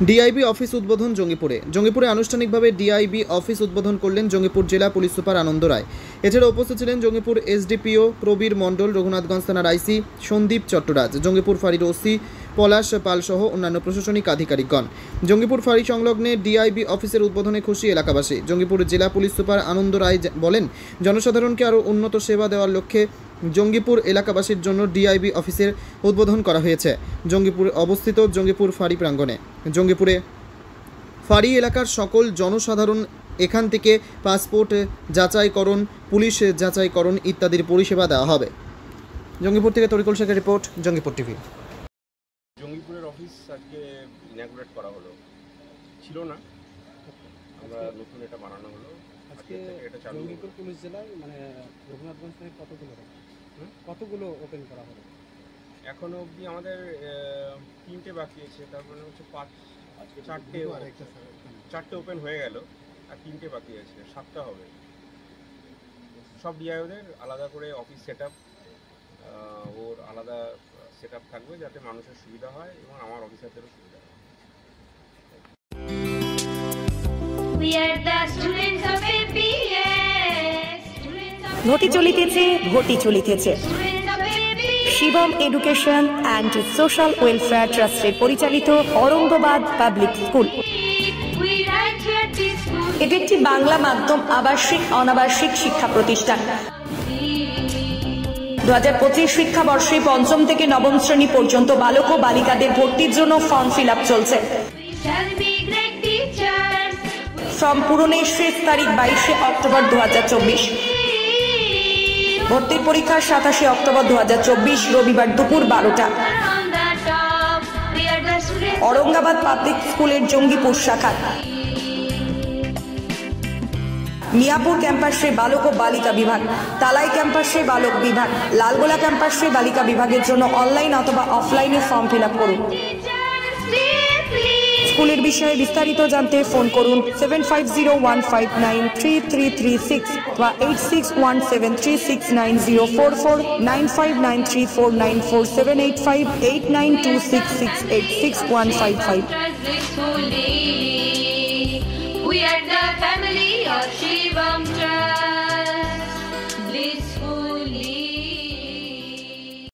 DIB office উদ্বোধন জঙ্গিপুরে আনুষ্ঠানিকভাবে DIB office উদ্বোধন করলেন জঙ্গিপুর জেলা পুলিশ সুপার আনন্দ রায়। এছাড়া উপস্থিত ছিলেন জঙ্গিপুর এসডিপিও প্রবীর মণ্ডল, রঘুনাথগঞ্জ থানার আইসি সন্দীপ চট্টরাজ, জঙ্গিপুর ফাঁড়ির ওসি পলাশ পাল সহ অন্যান্য প্রশাসনিক আধিকারিকগণ। জঙ্গিপুর ফাঁড়ি সংলগ্নে ডিআইবি অফিসের উদ্বোধনে খুশি এলাকাবাসী। জঙ্গিপুর জেলা পুলিশ সুপার আনন্দ রায় বলেন, জনসাধারণকে আরও উন্নত সেবা দেওয়ার লক্ষ্যে জঙ্গিপুর এলাকাবাসীর জন্য ডিআইবি অফিসের উদ্বোধন করা হয়েছে। জঙ্গিপুরে অবস্থিত জঙ্গিপুর ফাঁড়ি প্রাঙ্গণে জঙ্গিপুরে ফাঁড়ি এলাকার সকল জনসাধারণ এখান থেকে পাসপোর্ট যাচাইকরণ, পুলিশ যাচাইকরণ ইত্যাদির পরিষেবা দেওয়া হবে। জঙ্গিপুর থেকে তরিকুল শেখের রিপোর্ট, জঙ্গিপুর টিভি। জঙ্গিপুরের অফিস আজকে ইনাগুরেট করা হলো, ছিল না, আমরা নতুন এটা বানানো হলো আজকে। এটা চালু জঙ্গিপুর পুলিশ জেলায় মানে রঘুনাথগঞ্জ থেকে কতগুলো ওপেন করা হলো? এখনো অবধি আমাদের 3টে বাকি আছে, তার মানে হচ্ছে 4টে ওপেন হয়ে গেল, আর 3টে বাকি আছে, 7টা হবে। সব ডিআইওদের আলাদা করে অফিস সেট আপ, ওর আলাদা সেট আপ থাকবে যাতে মানুষের সুবিধা হয় এবং আমার অফিসারদেরও সুবিধা হয়। ঘটি চলিতেছে Shivam education and social welfare ট্রাস্টের পরিচালিত অরঙ্গবাদ পাবলিক স্কুল। এটি একটি বাংলা মাধ্যম আবাসিক অনাবাসিক শিক্ষা প্রতিষ্ঠান। 2025 শিক্ষাবর্ষে 5ম থেকে 9ম শ্রেণী পর্যন্ত বালক ও বালিকাদের ভর্তির জন্য ফর্ম ফিল আপ চলছে। ফর্ম পূরণের শেষ তারিখ 22শে অক্টোবর 2024। ভর্তির পরীক্ষা 27শে অক্টোবর 2024 রবিবার দুপুর 12টা। অরঙ্গাবাদ পাবলিক স্কুলের জঙ্গিপুর শাখা, মিয়াপুর ক্যাম্পাসে বালক ও বালিকা বিভাগ, তালাই ক্যাম্পাসে বালক বিভাগ, লালগোলা ক্যাম্পাসে বালিকা বিভাগের জন্য অনলাইন অথবা অফলাইনে ফর্ম ফিল আপ করুন। স্কুলের বিষয়ে বিস্তারিত জানতে ফোন করুন 7501593336 বা 8617369044, 9593494785, 8926686155।